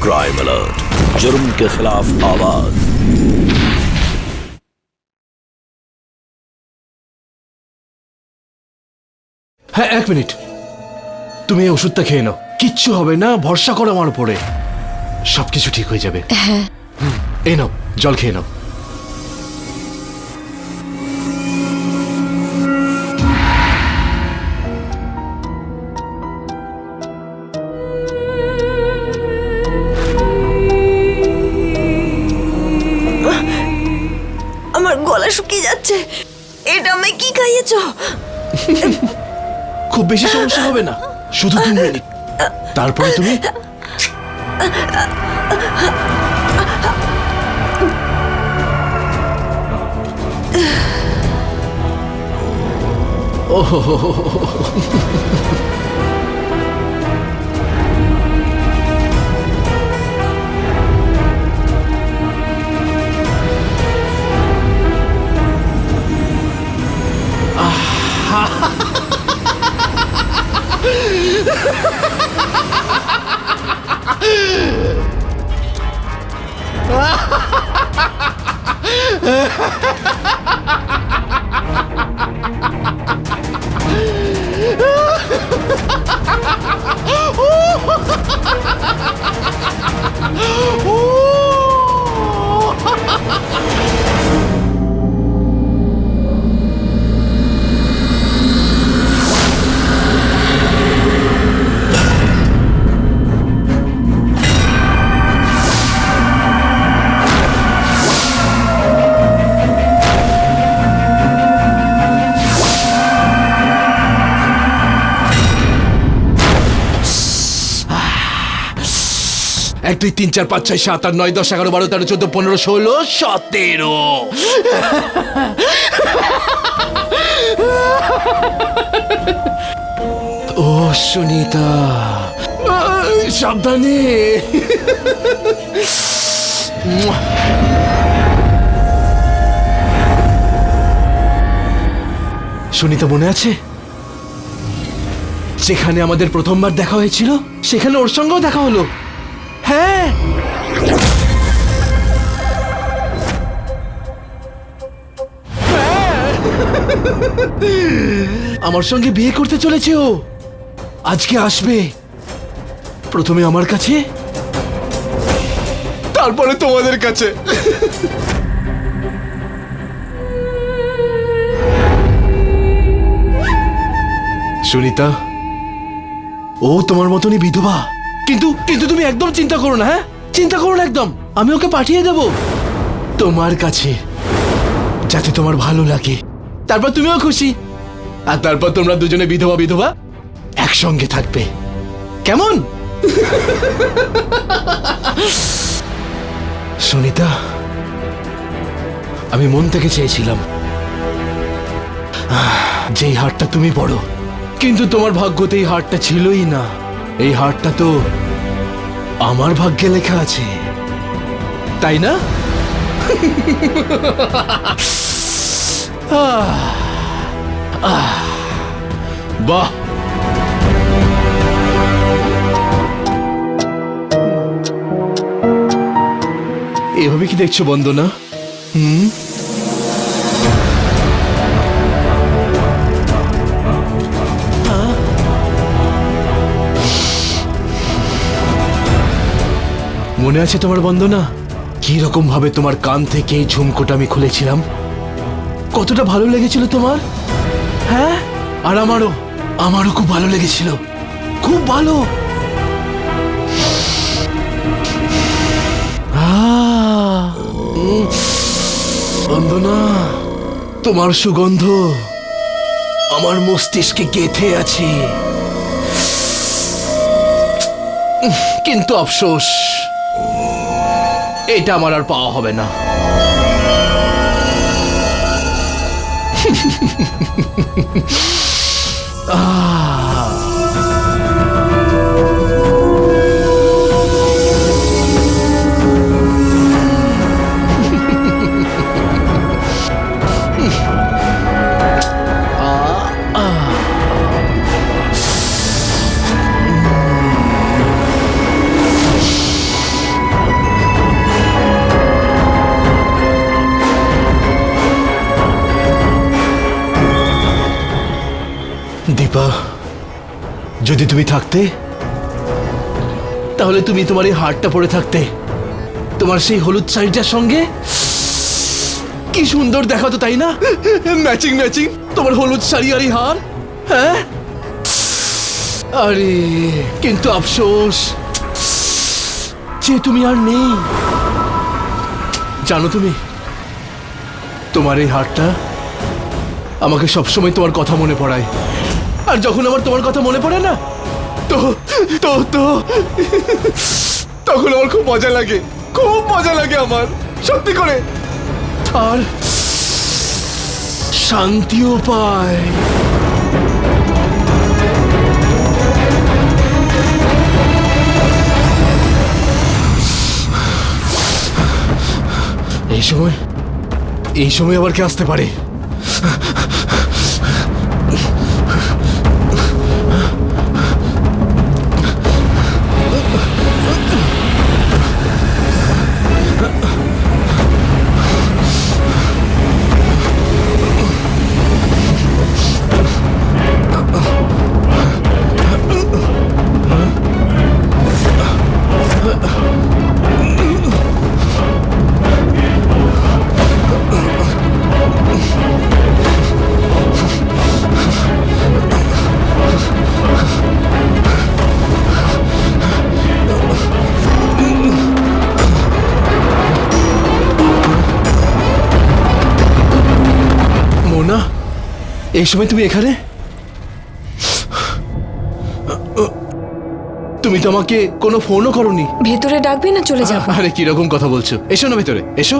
Crime alert, जुर्म के खिलाफ आवाज। হ্যাঁ, 1 মিনিট। তুমি এই ওষুধটা খেয়ে নাও, কিচ্ছু হবে না, ভরসা করো আমার উপরে, সবকিছু ঠিক হয়ে যাবে। হ্যাঁ, এই নাও, জল খেয়ে নাও। আমার গলা শুকিয়ে যাচ্ছে। এটা আমি কি খাইয়েছো? খুব বেশি সমস্যা হবে না, শুধু 2 মিনিট, তারপরে তুমি এক দুই তিন চার পাঁচ ছয় সাত আট নয় 10 11 12 13 14 15 16 17। ও সুনিতা, সাবধানে। সুনিতা, মনে আছে যেখানে আমাদের প্রথমবার দেখা হয়েছিল, সেখানে ওর সঙ্গেও দেখা হলো। হ্যাঁ, আমার সঙ্গে বিয়ে করতে চলেছে ও। আজকে আসবে, প্রথমে আমার কাছে, তারপরে তোমাদের কাছে। সুনিতা, ও তোমার মতনই বিধবা, কিন্তু কিন্তু তুমি একদম চিন্তা করো না। হ্যাঁ, চিন্তা করো না একদম, আমি ওকে পাঠিয়ে দেব তোমার কাছে, যাতে তোমার ভালো লাগে, তারপর তুমিও খুশি, আর তারপর তোমরা দুজনে বিধবা বিধবা একসঙ্গে থাকবে, কেমন? সুনিতা, আমি মন থেকে চেয়েছিলাম যেই হারটা তুমি পড়ো, কিন্তু তোমার ভাগ্যতে এই হারটা ছিলই না। এই হারটা তো আমার ভাগ্যে লেখা আছে, তাই না? বাহ, এভাবে কি দেখছো বন্দনা? মনে আছে তোমার বন্দনা, কি রকম ভাবে তোমার কান থেকে এই ঝুমকোটা আমি খুলেছিলাম? কতটা ভালো লেগেছিল তোমার? হ্যাঁ, আর আমারও খুব ভালো লেগেছিল, খুব ভালো। বন্দনা, তোমার সুগন্ধ আমার মস্তিষ্কে গেঁথে আছে, কিন্তু আফসোস, এটা আমার আর পাওয়া হবে না। যদি তুমি থাকতে তাহলে তুমি তোমার এই হারটা পরে থাকতে, তোমার সেই হলুদ শাড়িটার সঙ্গে কি সুন্দর দেখাতো, তাই না? ম্যাচিং ম্যাচিং তোমার হলুদ শাড়ি আর এই হার। হ্যাঁ, আরে কিন্তু আফসোস যে তুমি আর নেই। জানো তুমি, তোমার এই হারটা আমাকে সবসময় তোমার কথা মনে পড়ায়, আর যখন আমার তোমার কথা মনে পড়ে না, তো তো তো তখন আমার খুব মজা লাগে, খুব মজা লাগে আমার, সত্যি করে। আর শান্তিও পায়। এই সময় আবার কে আসতে পারে? মোনা, এই সময় তুমি এখানে? তুমি তো আমাকে কোনো ফোনও করোনি। ভেতরে ডাকবে না চলে যাবো? আরে কিরকম কথা বলছো, এসো না ভেতরে, এসো।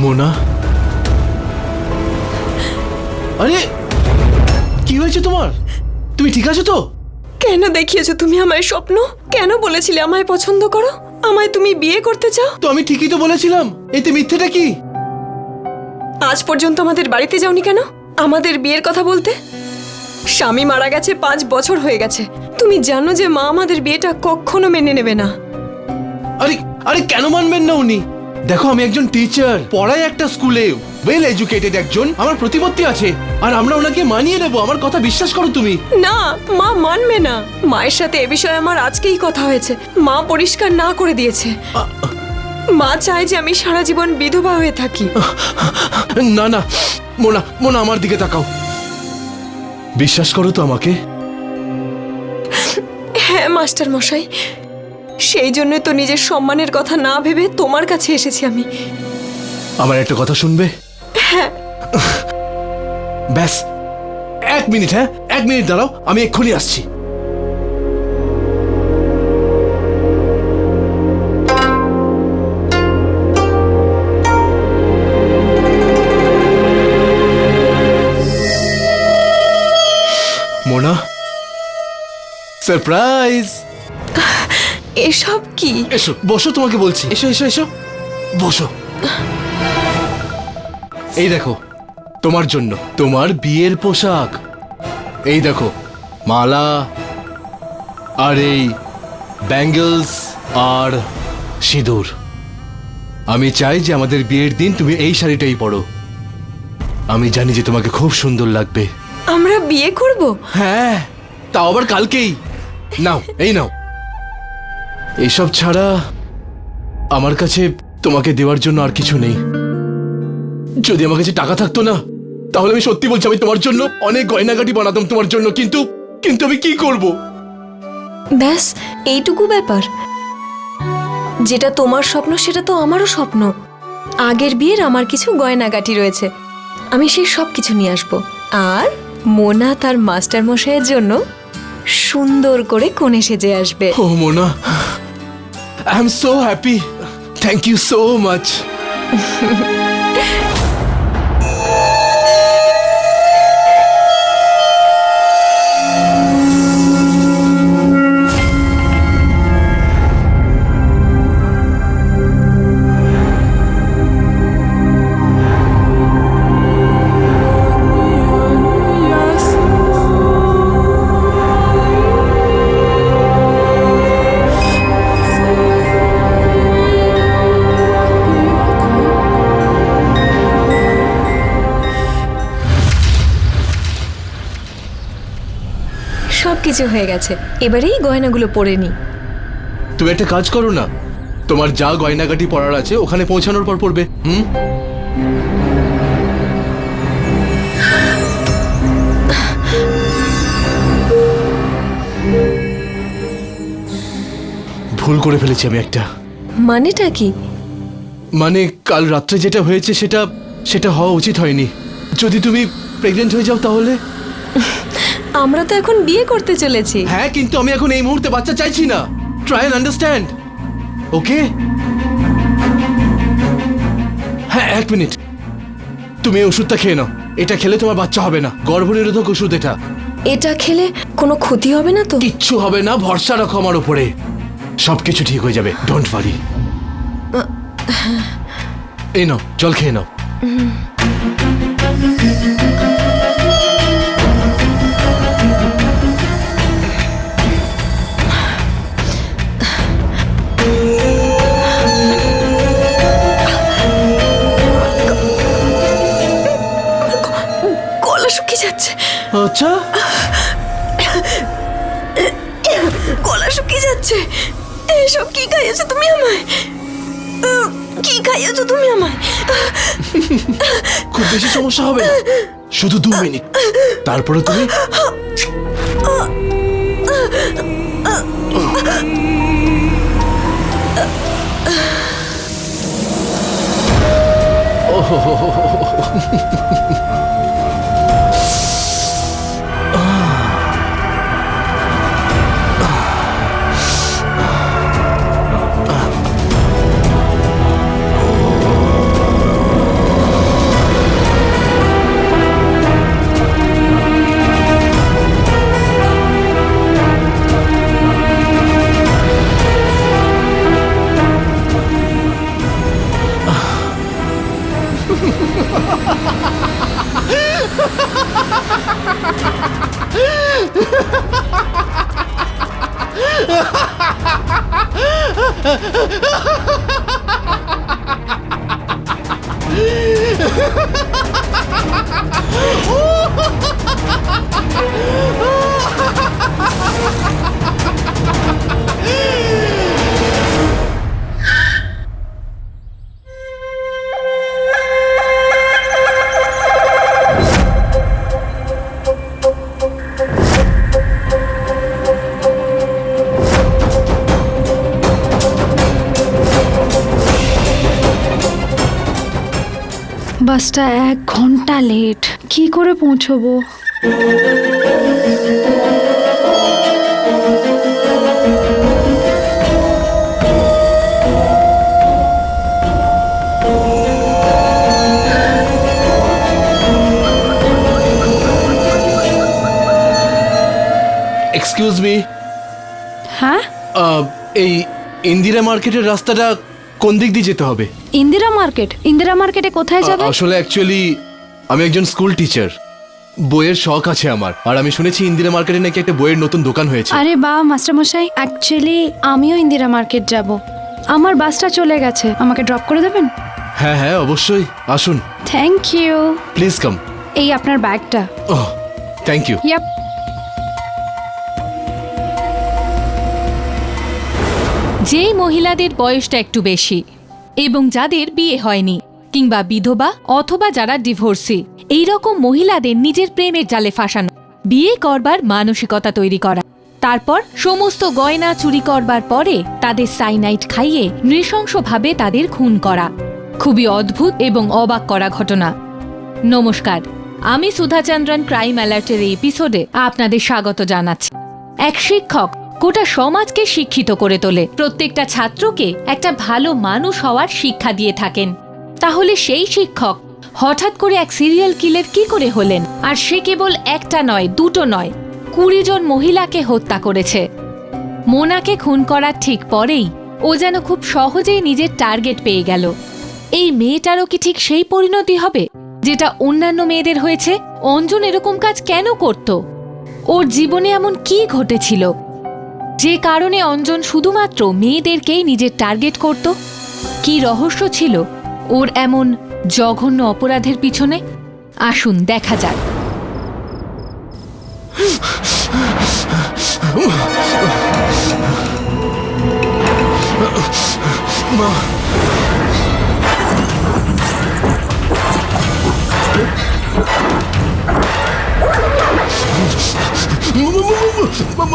মোনা, আরে কি হয়েছে তোমার? তুমি ঠিক আছো তো? কেন দেখিয়েছো তুমি আমায় স্বপ্ন? কেন বলেছিলে আমায় পছন্দ করো, আমায় তুমি বিয়ে করতে চাও? তো আমি ঠিকই তো বলেছিলাম, এতে মিথ্যেটা কি? আজ পর্যন্ত আমাদের বাড়িতে যাওনি কেন আমাদের বিয়ের কথা বলতে? স্বামী মারা গেছে, 5 বছর হয়ে গেছে। তুমি জানো যে মা আমাদের বিয়েটা কখনো মেনে নেবে না। আরে আরে কেন মানবেন না উনি? দেখো, আমি একজন টিচার, পড়াই একটা স্কুলে, ওয়েল এডুকেটেড একজন, আমার প্রতিপত্তি আছে, আর আমরা ওনাকে মানিয়ে নেব, আমার কথা বিশ্বাস করো তুমি। না, মা মানবে না। মায়ের সাথে এ বিষয়ে আমার আজকেই কথা হয়েছে, মা পরিষ্কার না করে দিয়েছে। মা চায় যে আমি সারা জীবন বিধবা হয়ে থাকি। না না মোনা, মোনা আমার দিকে তাকাও, বিশ্বাস করো তো আমাকে। হ্যাঁ মাস্টার মশাই, সেই জন্য তো নিজের সম্মানের কথা না ভেবে তোমার কাছে এসেছি আমি। আমার একটা কথা শুনবে? হ্যাঁ। ব্যাস 1 মিনিট, হ্যাঁ 1 মিনিট দাঁড়াও, আমি এক্ষুনি আসছি। মোনা, সারপ্রাইজ। এসব কি? এসো বসো, তোমাকে বলছি, এসো এসো এসো বসো। এই দেখো, তোমার জন্য তোমার বিয়ের পোশাক। এই দেখো, মালা আর এই ব্যাঙ্গলস আর সিঁদুর। আমি চাই যে আমাদের বিয়ের দিন তুমি এই শাড়িটাই পরো। আমি জানি যে তোমাকে খুব সুন্দর লাগবে। আমরা বিয়ে করব? হ্যাঁ, তাও আবার কালকেই। নাও, এই নাও। এইসব ছাড়া আমার কাছে তোমাকে দেওয়ার জন্য আর কিছু নেই। যদি আমার কাছে টাকা থাকতো না, তাহলে আমি সত্যি বলছি, আমি তোমার জন্য অনেক গয়নাগাটি বানাতাম তোমার জন্য, কিন্তু কিন্তু আমি কি করব? ব্যাস এইটুকু ব্যাপার? যেটা তোমার স্বপ্ন সেটা তো আমারও স্বপ্ন। আগের বিয়ের আমার কিছু গয়নাগাটি রয়েছে, আমি সেই সব কিছু নিয়ে আসবো। আর মোনা তার মাস্টার মশাইয়ের জন্য সুন্দর করে কোণে সেজে আসবে। ও Mona, I am so happy, thank you so much. কিছু হয়ে গেছে, এবারেই গয়নাগুলো পরে নি। তুমি একটা কাজ করো না, তোমার যা গয়নাগাটি পরার আছে ওখানে পৌঁছানোর পর পড়বে। ভুল করে ফেলেছি আমি একটা। মানেটা কি? মানে কাল রাত্রে যেটা হয়েছে সেটা সেটা হওয়া উচিত হয়নি। যদি তুমি প্রেগনেন্ট হয়ে যাও তাহলে? আমরা তো এখন বিয়ে করতে চলেছি। হ্যাঁ, কিন্তু আমি এখন এই মুহূর্তে বাচ্চা চাইছি না। ট্রাই অ্যান্ড আন্ডারস্ট্যান্ড, ওকে? হ্যাঁ, 1 মিনিট। তুমি এই ওষুধটা খেয়ে নাও। এটা খেলে তোমার বাচ্চা হবে না, গর্ভনিরোধক ওষুধ এটা। এটা খেলে কোনো ক্ষতি হবে না তো? কিচ্ছু হবে না, ভরসা রাখো আমার উপরে, সবকিছু ঠিক হয়ে যাবে, ডোন্ট ওয়ারি। এই নাও, জল খেয়ে নাও। গলা শুকিয়ে যাচ্ছে। আচ্ছা, গলা শুকিয়ে যাচ্ছে। এসব কি খাইয়েছো তুমি আমায়? কি খাইয়েছো তুমি আমায়? খুব বেশি সমস্যা হবে না, শুধু 2 মিনিট, তারপরে তুমি বাসটা 1 ঘন্টা লেট, কি করে পৌঁছবো? এক্সকিউজ মি, হ্যাঁ, এই ইন্দিরা মার্কেটের রাস্তাটা কোন দিক দিয়ে যেতে হবে? ইন্দিরা মার্কেট? ইন্দিরা মার্কেটে কোথায় যাবে? আসলে অ্যাকচুয়ালি আমি একজন স্কুল টিচার, বইয়ের শখ আছে আমার, আর আমি শুনেছি ইন্দিরা মার্কেটে নাকি একটা বইয়ের নতুন দোকান হয়েছে। আরে বাহ মাস্টারমশাই, অ্যাকচুয়ালি আমিও ইন্দিরা মার্কেট যাব। আমার বাসটা চলে গেছে, আমাকে ড্রপ করে দেবেন? হ্যাঁ হ্যাঁ, অবশ্যই, আসুন। Thank you. Please come. এই আপনার ব্যাগটা। Oh, thank you. ইয়াপ। যেই মহিলাদের বয়সটা একটু বেশি এবং যাদের বিয়ে হয়নি কিংবা বিধবা অথবা যারা ডিভোর্সি, এই রকম মহিলাদের নিজের প্রেমের জালে ফাঁসানো, বিয়ে করবার মানসিকতা তৈরি করা, তারপর সমস্ত গয়না চুরি করবার পরে তাদের সাইনাইড খাইয়ে নৃশংসভাবে তাদের খুন করা, খুবই অদ্ভুত এবং অবাক করা ঘটনা। নমস্কার, আমি সুধাচন্দ্রন ক্রাইম অ্যালার্টের এই এপিসোডে আপনাদের স্বাগত জানাচ্ছি। এক শিক্ষক গোটা সমাজকে শিক্ষিত করে তোলে, প্রত্যেকটা ছাত্রকে একটা ভালো মানুষ হওয়ার শিক্ষা দিয়ে থাকেন। তাহলে সেই শিক্ষক হঠাৎ করে এক সিরিয়াল কিলার কি করে হলেন? আর সে কেবল একটা নয়, দুটো নয়, 20 জন মহিলাকে হত্যা করেছে। মোনাকে খুন করার ঠিক পরেই ও যেন খুব সহজেই নিজের টার্গেট পেয়ে গেল। এই মেয়েটারও কি ঠিক সেই পরিণতি হবে যেটা অন্যান্য মেয়েদের হয়েছে? অঞ্জন এরকম কাজ কেন করত? ওর জীবনে এমন কি ঘটেছিল যে কারণে অঞ্জন শুধুমাত্র মেয়েদেরকেই নিজের টার্গেট করত? কি রহস্য ছিল ওর এমন জঘন্য অপরাধের পিছনে? আসুন দেখা যাক। মা,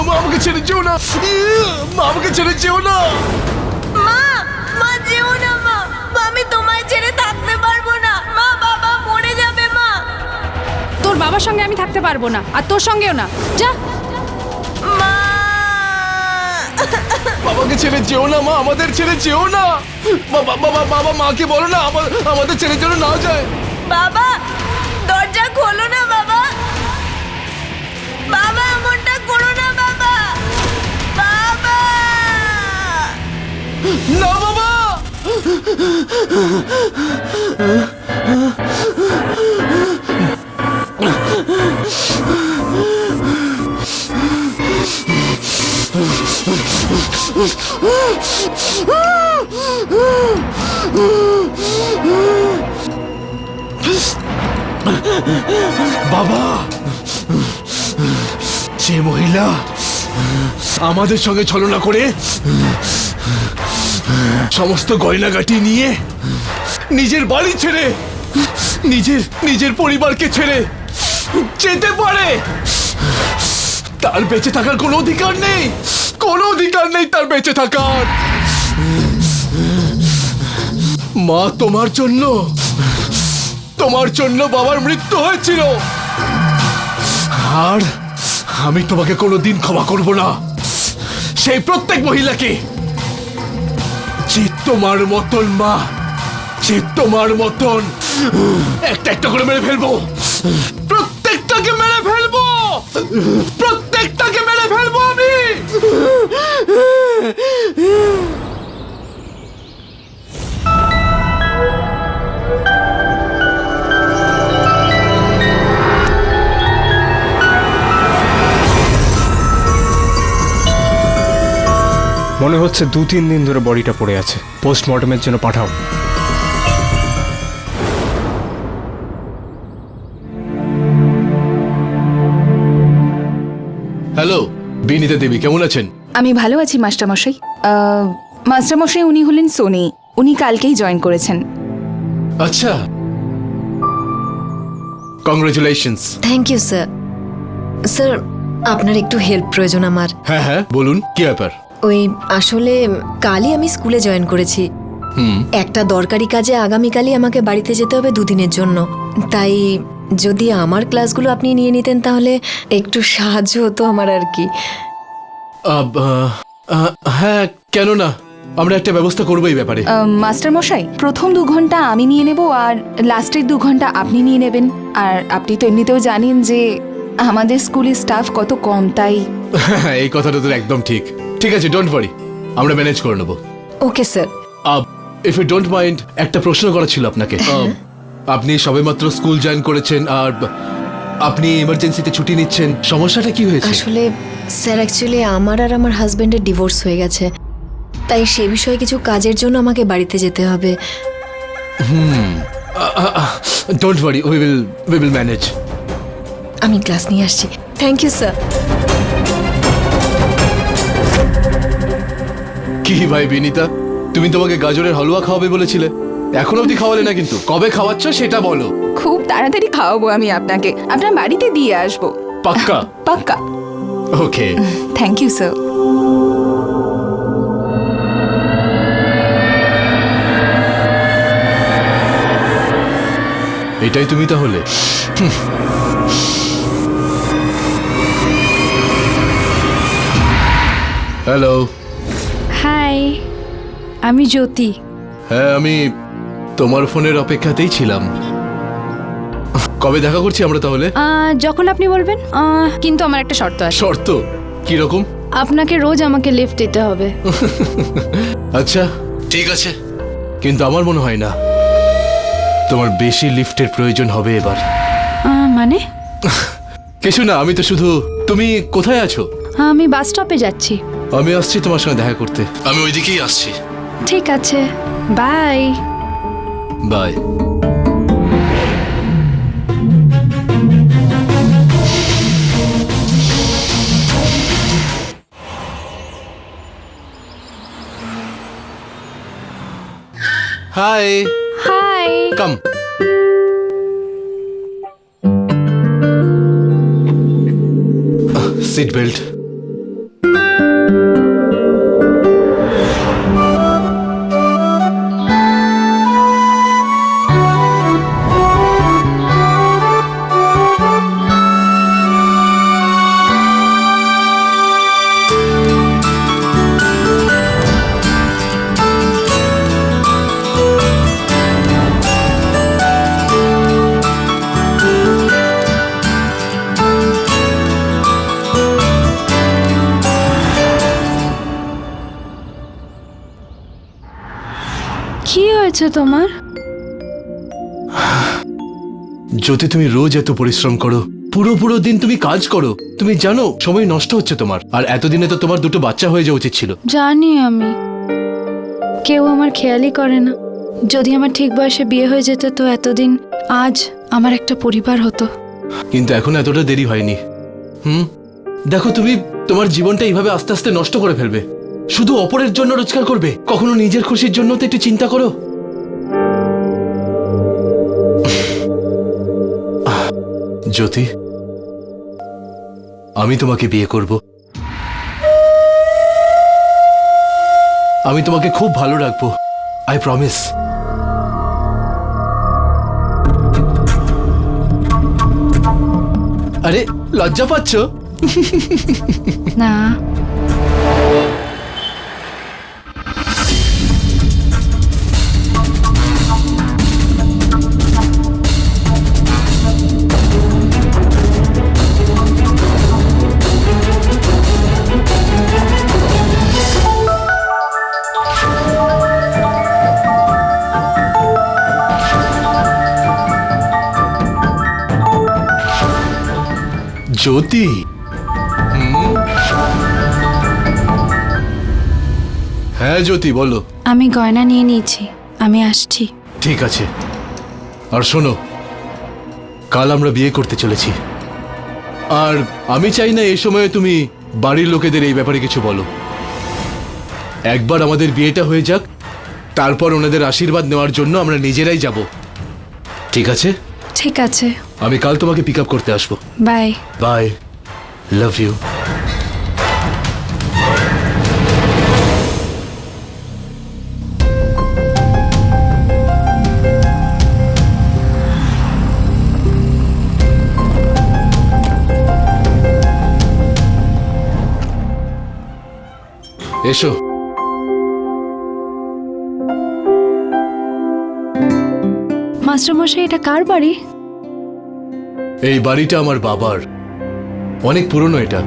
মা, আমাকে ছেড়ে যেও না, মা, আমাকে ছেড়ে যেও না। মা মা যেও না মা, আমি তোমায় ছেড়ে থাকতে পারবো না মা, বাবা মরে যাবে মা। তোর বাবার সঙ্গে আমি থাকতে পারবো না, আর তোর সঙ্গেও না। যা। মা বাবাকে ছেড়ে যেও না মা, আমাদের ছেড়ে যেও না। বাবা মাকে বলো না আমাদের ছেড়ে যেন না যায়। বাবা দরজা খোলো না বাবা, বাবা এমনটা করো না বাবা, বাবা। না বাবা, বাবা, যে মহিলা আমাদের সঙ্গে ছলনা করে সমস্ত গয়নাগাটি নিয়ে নিজের বাড়ি ছেড়ে নিজের পরিবারকে ছেড়ে যেতে পারে, তার বেঁচে থাকার কোনো অধিকার নেই, কোনো অধিকার নেই তার বেঁচে থাকার। মা, তোমার জন্য বাবার মৃত্যু হয়েছিল, আর আমি তোমাকে কোনোদিন ক্ষমা করব না সেই প্রত্যেক মহিলাকে যে তোমার মতন মা, যে তোমার মতন একটা একটা করে মেরে ফেলবো, প্রত্যেকটাকে মেরে ফেলবো, প্রত্যেকটাকে মেরে ফেলবো আমি। মনে হচ্ছে 2-3 দিন ধরে বডিটা পড়ে আছে, পোস্টমর্টমের জন্য পাঠাও। হ্যালো বিনীতা দেবী, কেমন আছেন? আমি ভালো আছি মাস্টারমশাই। মাস্টারমশাই উনি হলেন সোনি, উনি কালকেই জয়েন করেছেন। আচ্ছা, congratulations. Thank you sir. Sir আপনার একটু হেল্প প্রয়োজন আমার। হ্যাঁ বলুন, কি ব্যাপার? ওই আসলে কালই আমি স্কুলে জয়েন করেছি, একটা দরকারি কাজে আগামীকালই আমাকে বাড়িতে যেতে হবে 2 দিনের জন্য। তাই যদি আমার ক্লাসগুলো আপনি নিয়ে নিতেন তাহলে একটু সাহায্য হতো আমার আর কি। হ্যাঁ, কেন না, আমরা একটা ব্যবস্থা করবো এই ব্যাপারে। মাস্টারমশাই, প্রথম 2 ঘন্টা আমি নিয়ে নেব আর লাস্টের 2 ঘন্টা আপনি নিয়ে নেবেন। আর আপনি তো এমনিতেও জানেন যে আমাদের স্কুলের স্টাফ কত কম, তাই। এই কথাটা তো একদম ঠিক। ঠিক আছে, ডোন্ট ওয়ারি, আমরা ম্যানেজ করে নেবো। Okay sir. If you don't mind, একটা প্রশ্ন করা ছিল আপনাকে। আপনি সবেমাত্র স্কুল জয়েন করেছেন আর আপনি এমার্জেন্সিতে ছুটি নিচ্ছেন, সমস্যাটা কি হয়েছে? আসলে স্যার অ্যাকচুয়ালি আমার আর আমার হাজবেন্ডের ডিভোর্স হয়ে গেছে, তাই সে বিষয়ে কিছু কাজের জন্য আমাকে বাড়িতে যেতে হবে। Don't worry, we will manage. আমি ক্লাস নিয়ে আসছি। Thank you sir. কি ভাই বিনীতা, তুমি তোমাকে গাজরের হালুয়া খাওয়াবে বলেছিলে, এখন অবধি খাওয়ালে না, কিন্তু কবে খাওয়াচ্ছ সেটা বলো। খুব তাড়াতাড়ি খাওয়াবো আমি আপনাকে, আপনার বাড়িতে দিয়ে আসবো। পাক্কা? পাক্কা। ওকে, থ্যাংক ইউ স্যার। এটাই তুমি তাহলে? হ্যালো। হাই, আমি জ্যোতি। হ্যাঁ, আমি তোমার ফোনের অপেক্ষাতেই ছিলাম। কবে দেখা করছি আমরা তাহলে? যখন আপনি বলবেন, কিন্তু আমার একটা শর্ত আছে। শর্ত? কি রকম? আপনাকে রোজ আমাকে লিফট দিতে হবে। আচ্ছা ঠিক আছে, কিন্তু আমার মনে হয় না তোমার বেশি লিফটের প্রয়োজন হবে এবার। মানে? কিছু না, আমি তো শুধু। তুমি কোথায় আছো? আমি বাস স্টপে যাচ্ছি। আমি আসছি তোমার সঙ্গে দেখা করতে, আমি ওইদিকেই আসছি। ঠিক আছে, bye. Bye. Hi, hi. Come. Seat belt. কি হয়েছে তোমার? জ্যোতি, তুমি রোজ এত পরিশ্রম করো, পুরো দিন তুমি কাজ করো, তুমি জানো সময় নষ্ট হচ্ছে তোমার। আর এতদিনে তো তোমার দুটো বাচ্চা হয়ে যাওয়া উচিত ছিল। জানি আমি, কেউ আমার খেয়ালই করে না। যদি আমার ঠিক বয়সে বিয়ে হয়ে যেত তো এতদিন আজ আমার একটা পরিবার হতো। কিন্তু এখন এতটা দেরি হয়নি। দেখো, তুমি তোমার জীবনটা এইভাবে আস্তে আস্তে নষ্ট করে ফেলবে। শুধু অপরের জন্য রোজগার করবে, কখনো নিজের খুশির জন্য তো একটু চিন্তা করো। জ্যোতি, আমি তোমাকে বিয়ে করব। আমি তোমাকে খুব ভালো রাখবো, আই প্রমিস। আরে, লজ্জা পাচ্ছ? না, জ্যোতি, হ্যাঁ জ্যোতি বলো। আমি গয়না নিয়ে নিয়েছি, আমি আসছি। ঠিক আছে, আর শোনো, কাল আমরা বিয়ে করতে চলেছি। আর আমি চাই না এই সময়ে তুমি বাড়ির লোকেদের এই ব্যাপারে কিছু বলো। একবার আমাদের বিয়েটা হয়ে যাক, তারপর ওনাদের আশীর্বাদ নেওয়ার জন্য আমরা নিজেরাই যাব। ঠিক আছে? ঠিক আছে, আমি কাল তোমাকে পিক আপ করতে আসবো। বাই। Bye, love you. এসো। মাস্টারমশাই, এটা কার বাড়ি? এই বাড়িটা আমার বাবার, অনেক পুরনো এটা।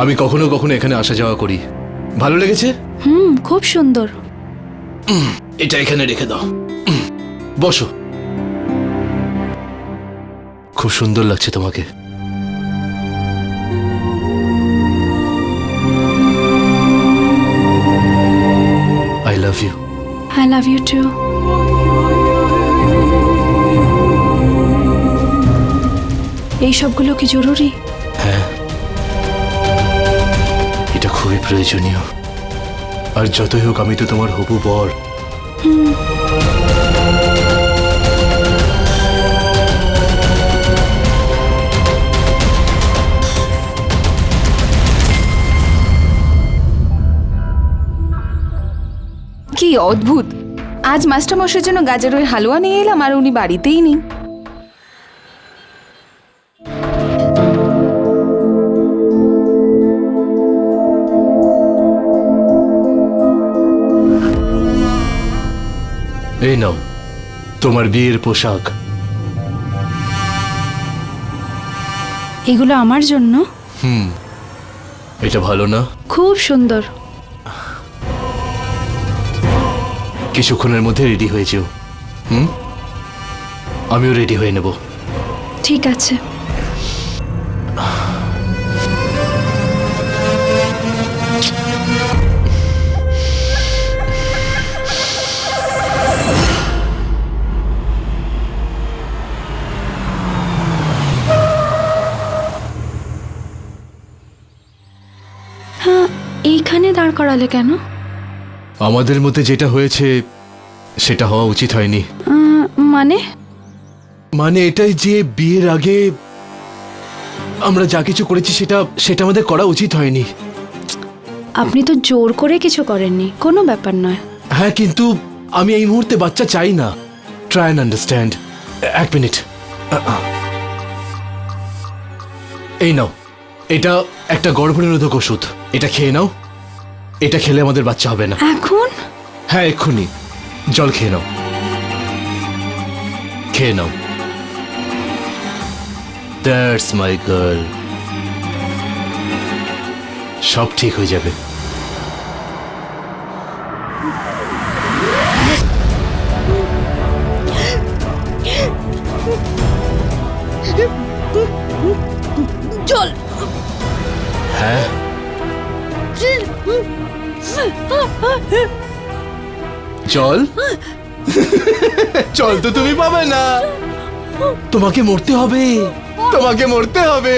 আমি কখনো কখনো এখানে আসা যাওয়া করি। ভালো লেগেছে? খুব সুন্দর। এটা এখানে রেখে দাও। বসো। খুব সুন্দর লাগছে তোমাকে। I love you. I love you too. এই সবগুলো কি জরুরি? হ্যাঁ, এটা খুবই প্রয়োজনীয়। আর যতই হোক আমি তো তোমার হবু বর। কি অদ্ভুত, আজ মাস্টারমশাইয়ের জন্য গাজরের হালুয়া নিয়ে এলাম আর উনি বাড়িতেই নেই। এই নাও তোমার বিয়ের পোশাক। এগুলো আমার জন্য? এটা ভালো না? খুব সুন্দর। কিছুক্ষণের মধ্যে রেডি হয়ে যেও। আমিও রেডি হয়ে নেব। ঠিক আছে। হ্যাঁ, এইখানে দাঁড় করালে কেন? আমাদের মধ্যে যেটা হয়েছে সেটা হওয়া উচিত হয়নি। মানে মানে এটাই যে বিয়ের আগে আমরা যা কিছু করেছি সেটা সেটা আমাদের করা উচিত হয়নি। আপনি তো জোর করে কিছু করেননি, কোনো ব্যাপার নয়। হ্যাঁ, কিন্তু আমি এই মুহূর্তে বাচ্চা চাই না। Try and understand. এক মিনিট, এই নাও, এটা একটা গর্ভনিরোধক ওষুধ। এটা খেয়ে নাও। এটা খেলে আমাদের বাচ্চা হবে না। এখন হ্যাঁ, এক্ষুনি। জল খেয়ে নাও, খেয়ে নাও। That's my girl. সব ঠিক হয়ে যাবে। চল। হ্যাঁ, চল। চল তো তুমি পাবে না। তোমাকে মরতে হবে, তোমাকে মরতে হবে।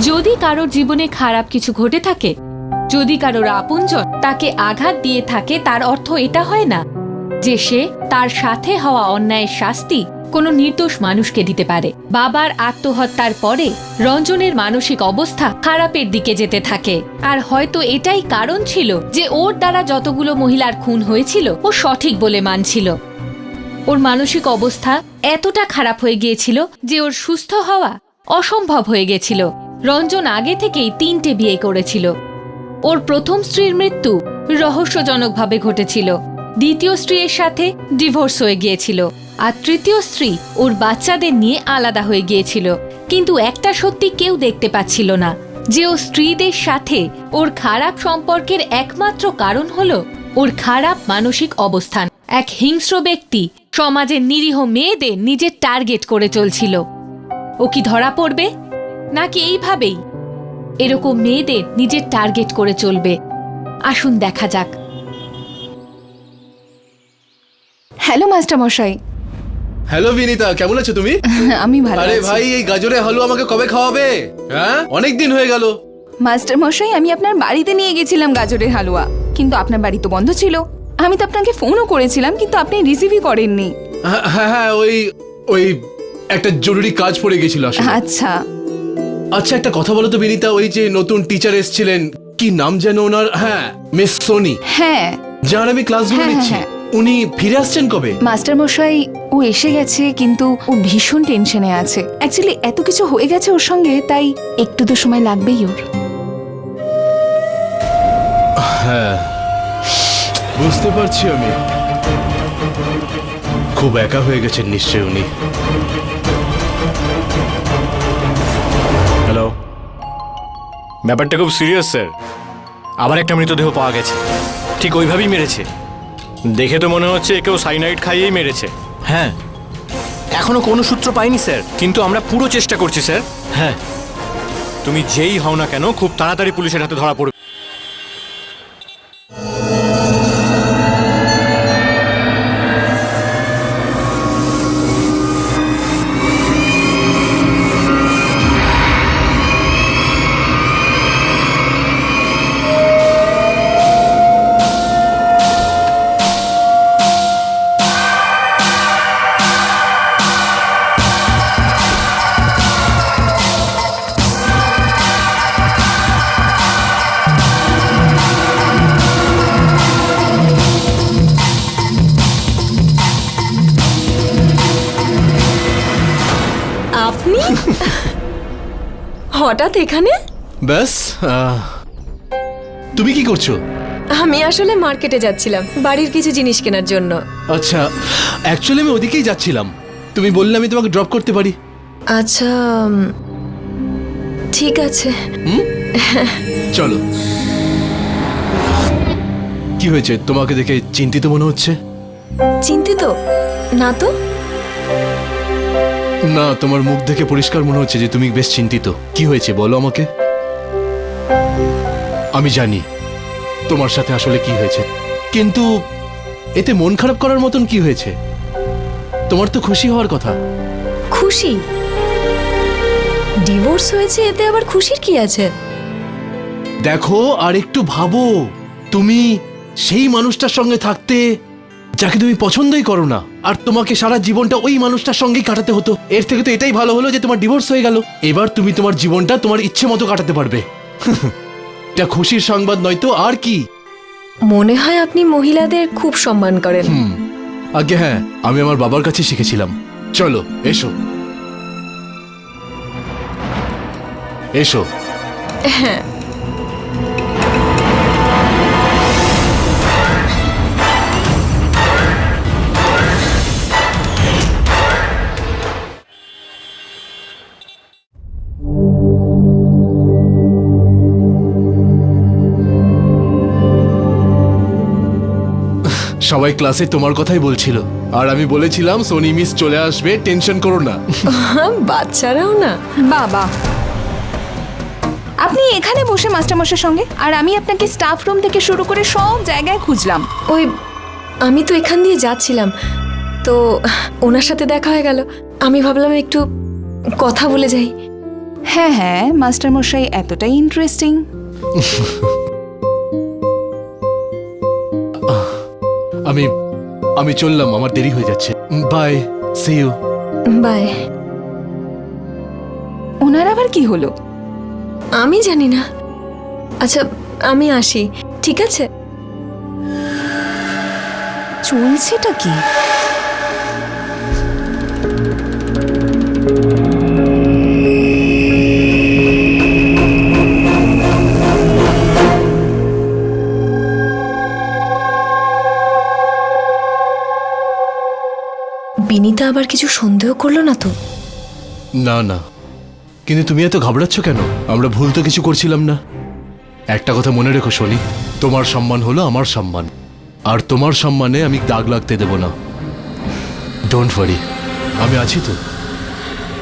যদি কারোর জীবনে খারাপ কিছু ঘটে থাকে, যদি কারোর আপনজন তাকে আঘাত দিয়ে থাকে, তার অর্থ এটা হয় না যে সে তার সাথে হওয়া অন্যায়ের শাস্তি কোনো নির্দোষ মানুষকে দিতে পারে। বাবার আত্মহত্যার পরে রঞ্জনের মানসিক অবস্থা খারাপের দিকে যেতে থাকে, আর হয়তো এটাই কারণ ছিল যে ওর দ্বারা যতগুলো মহিলার খুন হয়েছিল ও সঠিক বলে মানছিল। ওর মানসিক অবস্থা এতটা খারাপ হয়ে গিয়েছিল যে ওর সুস্থ হওয়া অসম্ভব হয়ে গেছিল। রঞ্জন আগে থেকেই 3টে বিয়ে করেছিল। ওর প্রথম স্ত্রীর মৃত্যু রহস্যজনকভাবে ঘটেছিল, দ্বিতীয় স্ত্রীর সাথে ডিভোর্স হয়ে গিয়েছিল, আর তৃতীয় স্ত্রী ওর বাচ্চাদের নিয়ে আলাদা হয়ে গিয়েছিল। কিন্তু একটা সত্যি কেউ দেখতে পাচ্ছিল না, যে ও স্ত্রীদের সাথে ওর খারাপ সম্পর্কের একমাত্র কারণ হলো ওর খারাপ মানসিক অবস্থান। এক হিংস্র ব্যক্তি সমাজের নিরীহ মেয়েদের নিজের টার্গেট করে চলছিল। ও কি ধরা পড়বে, নাকি এইভাবেই এরকম মেয়েদের নিজের টার্গেট করে চলবে? আসুন দেখা যাক। হ্যালো মাস্টার মশাই। হ্যালো বিনীতা, কেমন আছো তুমি? আমি ভালো আরে আছি। ভাই, এই গাজরের হালুয়া আমাকে কবে খাওয়াবে? হ্যাঁ, অনেক দিন হয়ে গেল। মাস্টার মশাই, আমি আপনার বাড়িতে নিয়ে গেছিলাম গাজরের হালুয়া, কিন্তু আপনার বাড়ি তো বন্ধ ছিল। আমি তো আপনাকে ফোনও করেছিলাম, কিন্তু আপনি রিসিভই করেননি। হ্যাঁ হ্যাঁ হ্যাঁ, ওই একটা জরুরি কাজ পড়ে গেছিল আসলে। আচ্ছা আচ্ছা, একটা কথা বলো তো বিনীতা, ওই যে নতুন টিচার এসেছিলেন, কি নাম যেন ওনার? হ্যাঁ, মিস সোনি, হ্যাঁ যার আমি ক্লাসগুলো হ্যাঁ, নিচ্ছি, হ্যাঁ। উনি ফিরে আসছেন কবে? মাস্টার মশাই, ও এসে গেছে, কিন্তু ও ভীষণ টেনশনে আছে। অ্যাকচুয়ালি এত কিছু হয়ে গেছে ওর সঙ্গে, তাই একটু তো সময় লাগবেই ওর। হ্যাঁ, বুঝতে পারছি আমি। খুব একা হয়ে গেছেন নিশ্চয়ই উনি। হ্যালো, ব্যাপারটা খুব সিরিয়াস স্যার। আবার একটা মৃতদেহ পাওয়া গেছে, ঠিক ওইভাবেই মেরেছে। দেখে তো মনে হচ্ছে কেউ সাইনাইড খাইয়েই মেরেছে। হ্যাঁ, এখনো কোনো সূত্র পাইনি স্যার, কিন্তু আমরা পুরো চেষ্টা করছি স্যার। হ্যাঁ, তুমি যেই হও না কেন খুব তাড়াতাড়ি পুলিশের হাতে ধরা পড়বে। আপনি হঠাৎ এখানে? ব্যাস, তুমি কি করছো? আমি আসলে মার্কেটে যাচ্ছিলাম বাড়ির কিছু জিনিস কেনার জন্য। আচ্ছা, অ্যাকচুয়ালি আমি ওদিকেই যাচ্ছিলাম। তুমি বললে আমি তোমাকে ড্রপ করতে পারি। আচ্ছা ঠিক আছে। চলো। কি হয়েছে, তোমাকে দেখে চিন্তিত মনে হচ্ছে? চিন্তিত না তো। না, তোমার মুখ দেখে পরিষ্কার মনে হচ্ছে যে তুমি বেশ চিন্তিত। কি হয়েছে বলো আমাকে। আমি জানি তোমার সাথে আসলে কি হয়েছে, কিন্তু এতে মন খারাপ করার মতন কি হয়েছে? তোমার তো খুশি হওয়ার কথা। খুশি? ডিভোর্স হয়েছে, এতে আবার খুশির কি আছে? দেখো আর একটু ভাবো, তুমি সেই মানুষটার সঙ্গে থাকতে যাকে তুমি পছন্দই করো না, আর তোমাকে সারা জীবনটা ওই মানুষটার সঙ্গেই কাটাতে হতো। এর থেকে তো এটাই ভালো হলো যে তোমার ডিভোর্স হয়ে গেল। এবার তুমি তোমার জীবনটা তোমার ইচ্ছে মতো কাটাতে পারবে। এটা খুশির সংবাদ নয় তো আর কি? মনে হয় আপনি মহিলাদের খুব সম্মান করেন। আগে হ্যাঁ, আমি আমার বাবার কাছে শিখেছিলাম। চলো এসো এসো। হ্যাঁ, সবাই ক্লাসে তোমার কথাই বলছিল, আর আমি বলেছিলাম সোনি মিস চলে আসবে, টেনশন করো না। বাচ্চারাও না। বাবা, আপনি এখানে বসে মাস্টারমশাইয়ের সঙ্গে, আর আমি আপনাকে স্টাফ রুম থেকে শুরু করে সব জায়গায় খুঁজলাম। ওই আমি তো এখান দিয়ে যাচ্ছিলাম, তো ওনার সাথে দেখা হয়ে গেল। আমি ভাবলাম একটু কথা বলে যাই। হ্যাঁ হ্যাঁ, মাস্টারমশাই এতটাই ইন্টারেস্টিং। আমি আমি চললাম, আমার দেরি হয়ে যাচ্ছে। Bye, see you. বাই। ওনার আবার কি হলো? আমি জানি না। আচ্ছা আমি আসি, ঠিক আছে? চলছেটা কি? বিনীতা আবার কিছু সন্দেহ করলো না তো? না না, কিন্তু তুমি এত ঘাবড়াচ্ছ কেন? আমরা ভুল তো কিছু করছিলাম না। একটা কথা মনে রেখো শনি, তোমার সম্মান হলো আমার সম্মান, আর তোমার সম্মানে আমি দাগ লাগতে দেব না। ডোন্ট ওয়ারি, আমি আছি তো।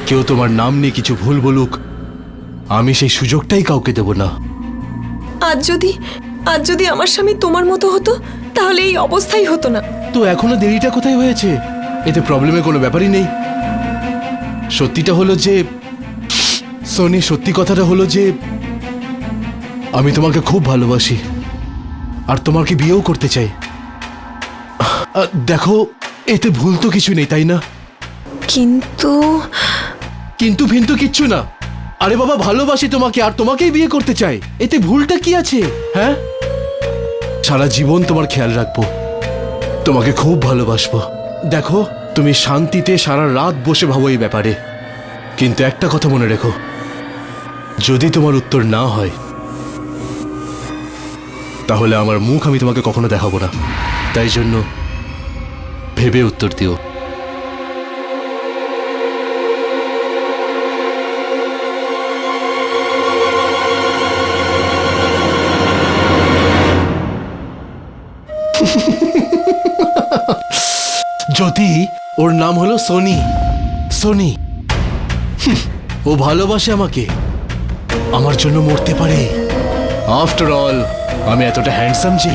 কেউ তোমার নাম নিয়ে কিছু ভুল বলুক, আমি সেই সুযোগটাই কাউকে দেব না। আজ যদি আমার স্বামী তোমার মতো হতো, তাহলে এই অবস্থাই হতো না। তো এখনো দেরিটা কোথায় হয়েছে? এতে প্রবলেমের কোনো ব্যাপারই নেই। সত্যিটা হলো যে সোনি, সত্যি কথাটা হলো যে আমি তোমাকে খুব ভালোবাসি, আর তোমাকে বিয়েও করতে চাই। দেখো, এতে ভুল তো কিছু নেই, তাই না? কিন্তু কিন্তু ভিন্তু কিচ্ছু না। আরে বাবা, ভালোবাসি তোমাকে আর তোমাকেই বিয়ে করতে চাই, এতে ভুলটা কি আছে? হ্যাঁ, সারা জীবন তোমার খেয়াল রাখবো, তোমাকে খুব ভালোবাসবো। দেখো, তুমি শান্তিতে সারা রাত বসে ভাবো এই ব্যাপারে, কিন্তু একটা কথা মনে রেখো, যদি তোমার উত্তর না হয় তাহলে আমার মুখ আমি তোমাকে কখনো দেখাবো না। তাই জন্য ভেবে উত্তর দিও। যদি ওর নাম হলো সোনি, সোনি, ও ভালোবাসে আমাকে, আমার জন্য মরতে পারে। আফটার অল আমি এতটা হ্যান্ডসাম যে।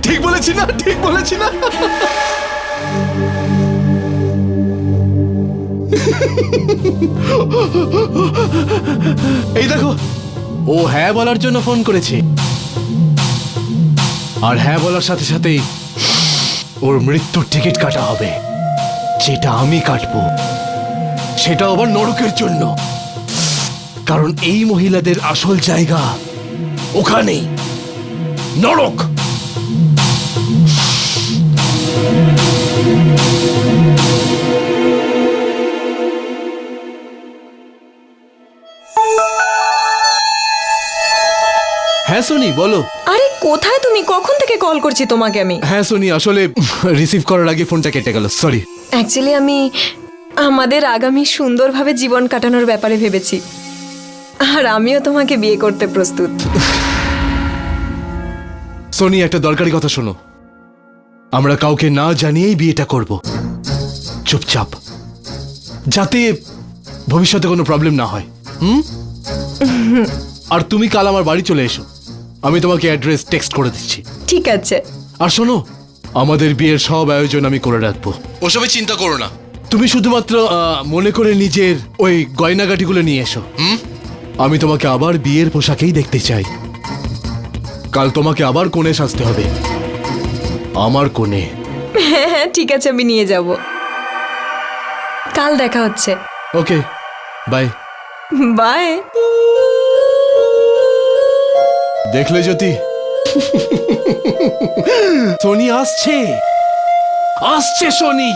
ঠিক বলেছি না? ঠিক বলেছি না? এই দেখো, ও হ্যাঁ বলার জন্য ফোন করেছে, আর হ্যাঁ বলার সাথে সাথেই ওর মৃত্যুর টিকিট কাটা হবে, যেটা আমি কাটবো, সেটা আবার নরকের জন্য। কারণ এই মহিলাদের আসল জায়গা ওখানে, নরক। হ্যাঁ সোনি, বলো। আরে কোথায় তুমি? কখন থেকে কল করছি তোমাকে আমি? হ্যাঁ সোনি, আসলে রিসিভ করার আগে ফোনটা কেটে গেল, সরি। অ্যাকচুয়ালি আমি আমাদের আগামী সুন্দরভাবে জীবন কাটানোর ব্যাপারে ভেবেছি, আর আমিও তোমাকে বিয়ে করতে প্রস্তুত। সোনি, একটা দরকারি কথা শোনো। আমরা কাউকে না জানিয়েই বিয়েটা করব, চুপচাপ, যাতে ভবিষ্যতে কোনো প্রবলেম না হয়। আর তুমি কাল আমার বাড়ি চলে এসো, আমি তোমাকে অ্যাড্রেস টেক্সট করে দিচ্ছি। ঠিক আছে। আর শোনো, আমাদের বিয়ের সব আয়োজন আমি করে রাখবো, ওসবে চিন্তা করো না। তুমি শুধুমাত্র মনে করে নিজের ওই গয়নাগাটিগুলো নিয়ে এসো। আমি তোমাকে আবার বিয়ের পোশাকেই দেখতে চাই। কাল তোমাকে আবার কোণে সাজতে হবে, আমার কোণে। হ্যাঁ হ্যাঁ, ঠিক আছে, আমি নিয়ে যাব। কাল দেখা হচ্ছে। ওকে, বাই। বাই। দেখলে জ্যোতি, সোনি আসছে, আসছে সোনি।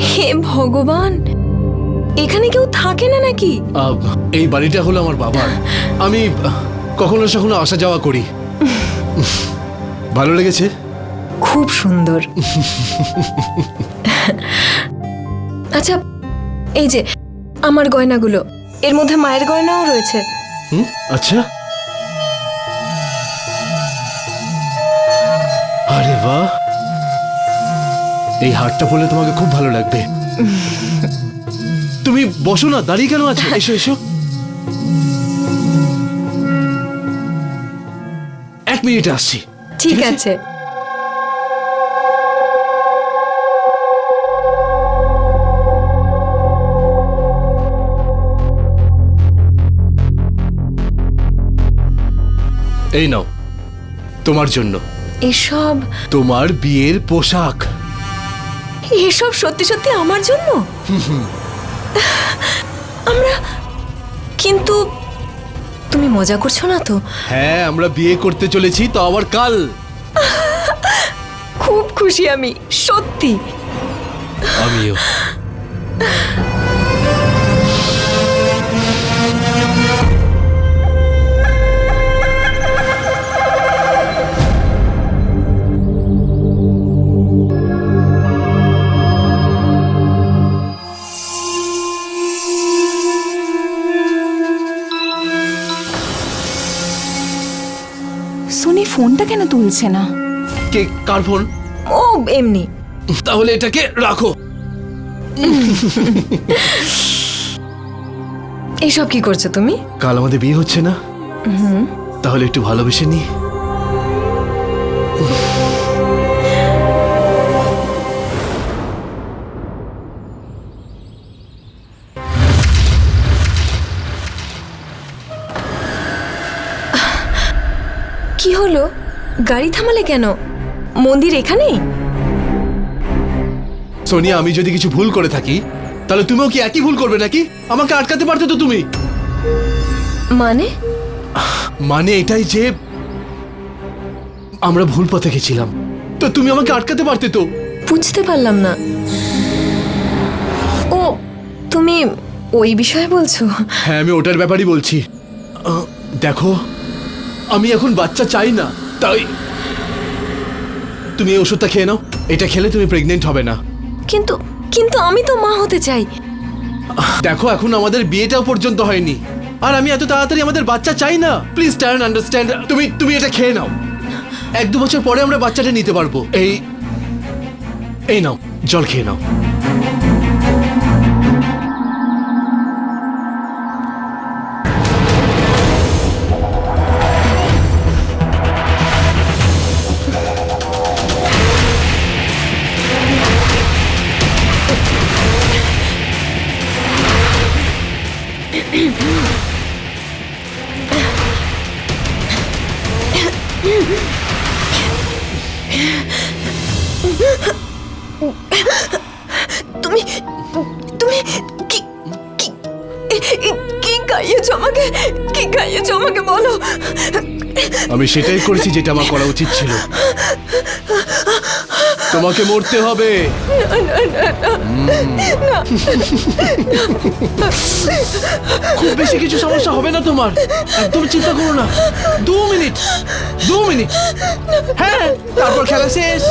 হে ভগবান, এখানে কেউ থাকে না নাকি? এই বাড়িটা হলো আমার বাবার, আমি কখনো কখনো আসা যাওয়া করি। ভালো লেগেছে? খুব সুন্দর। আচ্ছা, এই যে আমার গয়নাগুলো, এর মধ্যে মায়ের গয়নাও রয়েছে। আচ্ছা, আরে বাহ, এই হারটা পরলে তোমাকে খুব ভালো লাগবে। তুমি বসো না, দাঁড়িয়ে কেন আছো? এসো এসো। 1 মিনিট আসছি। ঠিক আছে। এই নাও, তোমার জন্য এসব তোমার বিয়ের পোশাক। এসব সত্যি সত্যি আমার জন্য? আমরা, কিন্তু তুমি মজা করছো না তো? হ্যাঁ, আমরা বিয়ে করতে চলেছি, তো আবার কাল। খুব খুশি আমি, সত্যি। আমিও। সোনি ফোনটা কেন তুলছে না? কে, কার ফোন? ও এমনি। তাহলে এটাকে রাখো। এইসব কি করছো তুমি? কাল আমাদের বিয়ে হচ্ছে না? তাহলে একটু ভালোবেসে নি। কি হলো? গাড়ি থামালে কেন? মন্দির এখানেই? সোনিয়া, আমি যদি কিছু ভুল করে থাকি, তাহলে তুমিও কি একই ভুল করবে নাকি? আমাকে আটকাতে পারতে তো তুমি। মানে এটাই যে আমরা ভুল পথে গেছিলাম, তো তুমি আমাকে আটকাতে পারতে তো। বুঝতে পারলাম না। ও, তুমি ওই বিষয়ে বলছো? হ্যাঁ, আমি ওটার ব্যাপারই বলছি। দেখো, আমি এখন বাচ্চা চাই না, তাই তুমি এই ওষুধটা খেয়ে নাও। এটা খেলে তুমি প্রেগনেন্ট হবে না। কিন্তু কিন্তু আমি তো মা হতে চাই। দেখো, এখন আমাদের বিয়েটাও পর্যন্ত হয়নি, আর আমি এত তাড়াতাড়ি আমাদের বাচ্চা চাই না। Please try and understand. তুমি এটা খেয়ে নাও, 1-2 বছর পরে আমরা বাচ্চাটা নিতে পারবো। এই নাও, জল খেয়ে নাও। তুমি তুমি কি কি কি খাইয়েছো আমাকে? কি খাইয়েছো আমাকে বলো। আমি সেটাই করেছি যেটা আমার করা উচিত ছিল। তোমাকে মরতে হবে। খুব বেশি কিছু সমস্যা হবে না তোমার, একদম চিন্তা করো না। 2 মিনিট, হ্যাঁ, তারপর খেলা শেষ।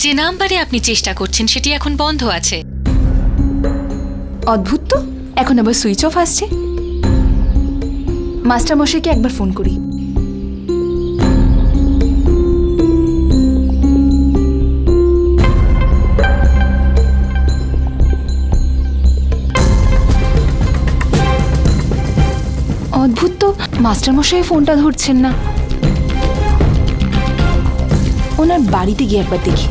যে নাম্বারে আপনি চেষ্টা করছেন সেটি এখন বন্ধ আছে। অদ্ভুত তো, এখন আবার সুইচ অফ আসছে। মাস্টারমশাইকে একবার ফোন করি। অদ্ভুত তো, মাস্টারমশাই ফোনটা ধরছেন না। ওনার বাড়িতে গিয়ে একবার দেখি।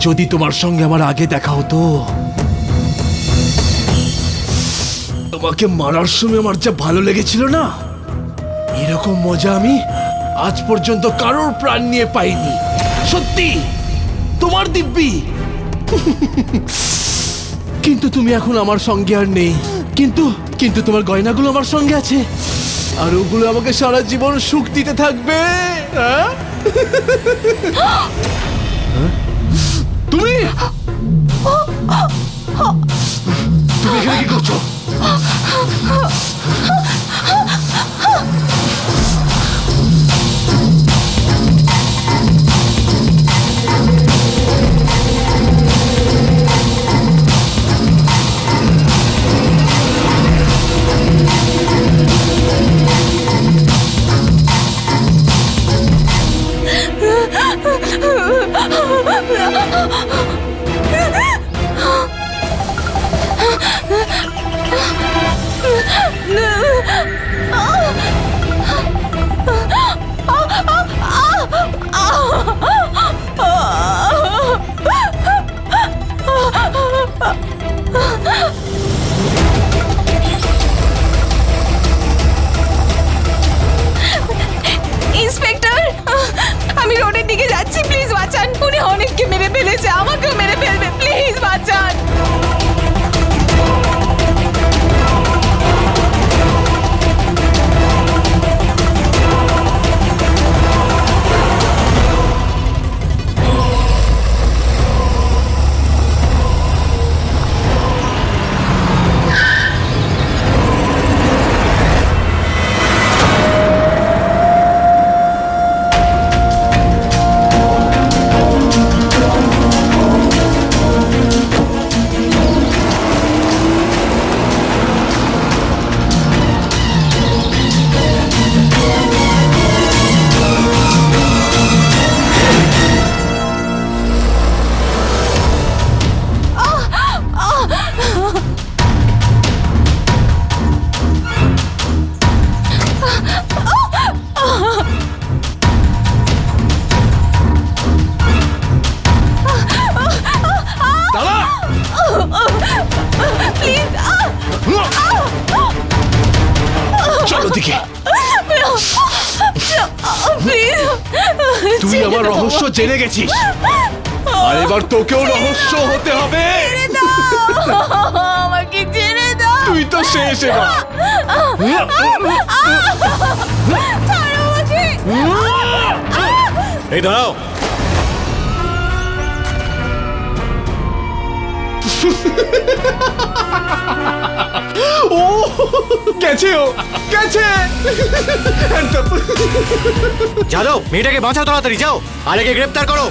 যদি তোমার সঙ্গে আমার আগে দেখা হতো, তোমাকে মারার সময় আমার যা ভালো লেগেছিল না, এরকম মজা আমি আজ পর্যন্ত কারোর প্রাণ নিয়ে পাইনি। সত্যি, তোমার দিব্যি। কিন্তু তুমি এখন আমার সঙ্গে আর নেই। কিন্তু তোমার গয়নাগুলো আমার সঙ্গে আছে, আর ওগুলো আমাকে সারা জীবন সুখ দিতে থাকবে। হ্যাঁ? তুমি এখানে কি করছো? ইন্সপেক্টর, আমি রোডের দিকে যাচ্ছি, প্লিজ বাঁচান। উনি অনেককে মেরে ফেলেছে, আমাকেও মেরে ফেলবে, প্লিজ বাঁচান। চলো দিকে, প্লিজ তুই আমার রহস্য জেনে গেছিস, আর এবার তোকেও রহস্য হতে হবে। আমাকে ছেড়ে দাও। তুই তো শেষ এবার। এই দাঁড়াও, ও গেছে, ও গেছে। Hands up! যাও মেয়েটাকে বাঁচাও, তাড়াতাড়ি যাও, আর একে গ্রেপ্তার করো।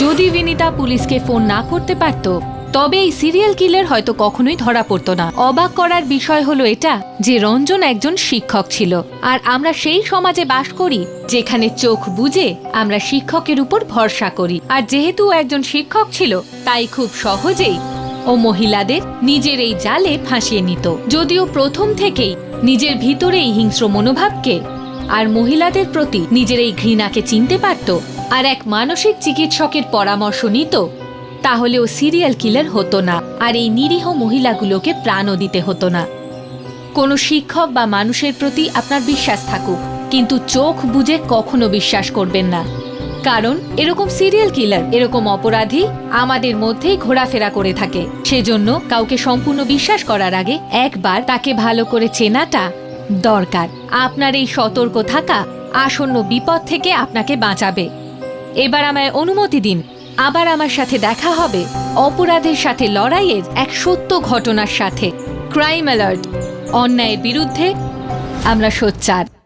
যদি বিনিতা পুলিশকে ফোন না করতে পারত তবে এই সিরিয়াল কিলার হয়তো কখনোই ধরা পড়তো না। অবাক করার বিষয় হলো এটা যে রঞ্জন একজন শিক্ষক ছিল, আর আমরা সেই সমাজে বাস করি যেখানে চোখ বুজে আমরা শিক্ষকের উপর ভরসা করি। আর যেহেতু ও একজন শিক্ষক ছিল, তাই খুব সহজেই ও মহিলাদের নিজের এই জালে ফাঁসিয়ে নিত। যদিও প্রথম থেকেই নিজের ভিতরে এই হিংস্র মনোভাবকে আর মহিলাদের প্রতি নিজের এই ঘৃণাকে চিনতে পারত আর এক মানসিক চিকিৎসকের পরামর্শ নিত, তাহলে ও সিরিয়াল কিলার হতো না, আর এই নিরীহ মহিলাগুলোকে প্রাণও দিতে হতো না। কোনো শিক্ষক বা মানুষের প্রতি আপনার বিশ্বাস থাকুক, কিন্তু চোখ বুজে কখনো বিশ্বাস করবেন না, কারণ এরকম সিরিয়াল কিলার, এরকম অপরাধী আমাদের মধ্যেই ঘোরাফেরা করে থাকে। সেজন্য কাউকে সম্পূর্ণ বিশ্বাস করার আগে একবার তাকে ভালো করে চেনাটা দরকার। আপনার এই সতর্ক থাকা আসন্ন বিপদ থেকে আপনাকে বাঁচাবে। এবার আমায় অনুমতি দিন, আবার আমার সাথে দেখা হবে অপরাধের সাথে লড়াইয়ের এক সত্য ঘটনার সাথে। ক্রাইম অ্যালার্ট, অন্যায়ের বিরুদ্ধে আমরা সোচ্চার।